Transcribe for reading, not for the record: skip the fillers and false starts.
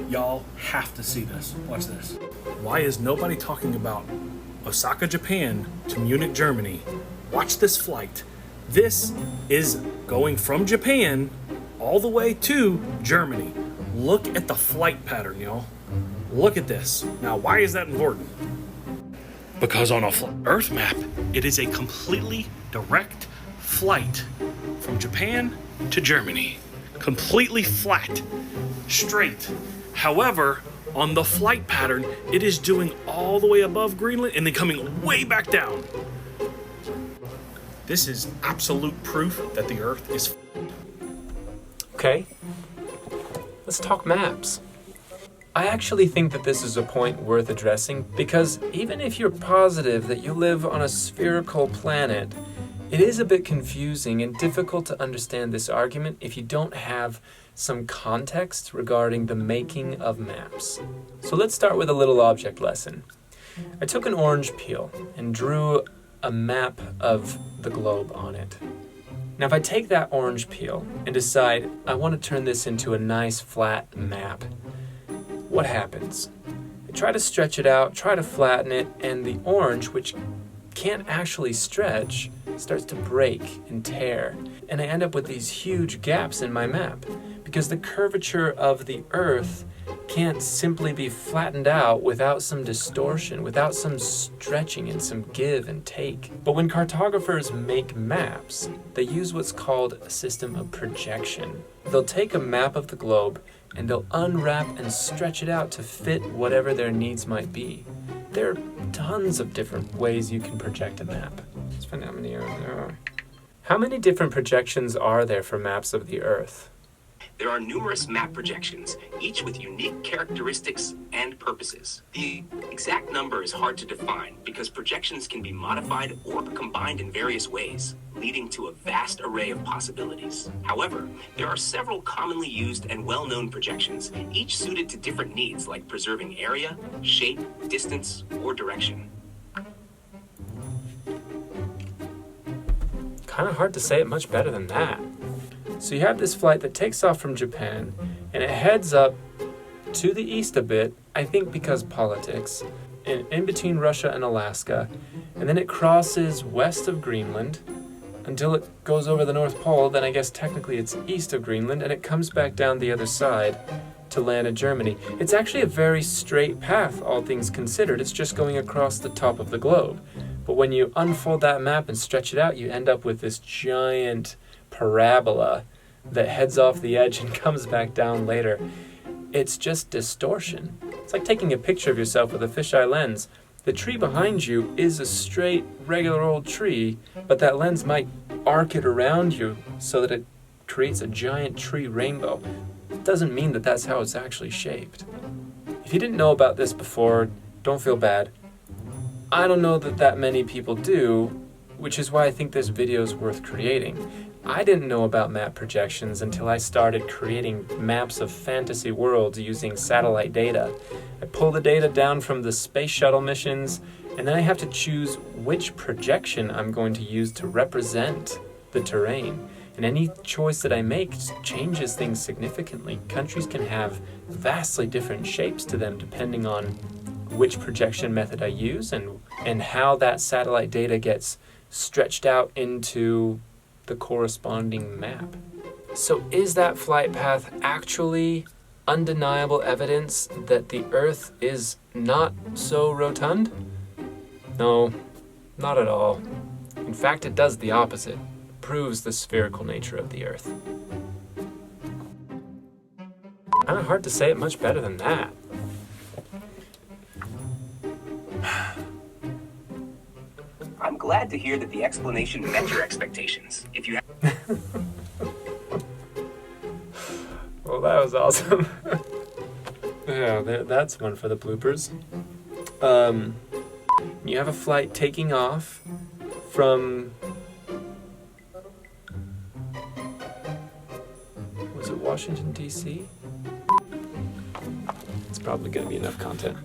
Y'all have to see this. Watch this. Why is nobody talking about Osaka, Japan to Munich, Germany? Watch this flight. This is going from Japan all the way to Germany. Look at the flight pattern, y'all. Look at this. Now, why is that important? Because on a Earth map, it is a completely direct flight from Japan to Germany. Completely flat, straight. However, on the flight pattern, it is doing all the way above Greenland and then coming way back down. This is absolute proof that the Earth is... Okay, let's talk maps. I actually think that this is a point worth addressing because even if you're positive that you live on a spherical planet, it is a bit confusing and difficult to understand this argument if you don't have some context regarding the making of maps. So let's start with a little object lesson. I took an orange peel and drew a map of the globe on it. Now if I take that orange peel and decide I want to turn this into a nice flat map, what happens? I try to stretch it out, try to flatten it, and the orange, which can't actually stretch, starts to break and tear. And I end up with these huge gaps in my map because the curvature of the Earth can't simply be flattened out without some distortion, without some stretching and some give and take. But when cartographers make maps, they use what's called a system of projection. They'll take a map of the globe and they'll unwrap and stretch it out to fit whatever their needs might be. There are tons of different ways you can project a map. Let's find out how many there are. How many different projections are there for maps of the Earth? There are numerous map projections, each with unique characteristics and purposes. The exact number is hard to define because projections can be modified or combined in various ways, leading to a vast array of possibilities. However, there are several commonly used and well-known projections, each suited to different needs like preserving area, shape, distance, or direction. Kind of hard to say it much better than that. So you have this flight that takes off from Japan and it heads up to the east a bit, I think because politics, in between Russia and Alaska, and then it crosses west of Greenland until it goes over the North Pole, then I guess technically it's east of Greenland, and it comes back down the other side to land in Germany. It's actually a very straight path, all things considered. It's just going across the top of the globe. But when you unfold that map and stretch it out, you end up with this giant parabola that heads off the edge and comes back down later. It's just distortion. It's like taking a picture of yourself with a fisheye lens. The tree behind you is a straight, regular old tree, but that lens might arc it around you so that it creates a giant tree rainbow. It doesn't mean that that's how it's actually shaped. If you didn't know about this before, don't feel bad. I don't know that many people do, which is why I think this video is worth creating. I didn't know about map projections until I started creating maps of fantasy worlds using satellite data. I pull the data down from the space shuttle missions, and then I have to choose which projection I'm going to use to represent the terrain. And any choice that I make changes things significantly. Countries can have vastly different shapes to them depending on which projection method I use and how that satellite data gets stretched out into the corresponding map. So is that flight path actually undeniable evidence that the Earth is not so rotund? No, not at all. In fact, it does the opposite. It proves the spherical nature of the Earth. Kind of hard to say it much better than that. I'm glad to hear that the explanation met your expectations. If you have... Well, that was awesome. Yeah, that's one for the bloopers. You have a flight taking off from... Was it Washington, D.C.? It's probably going to be enough content.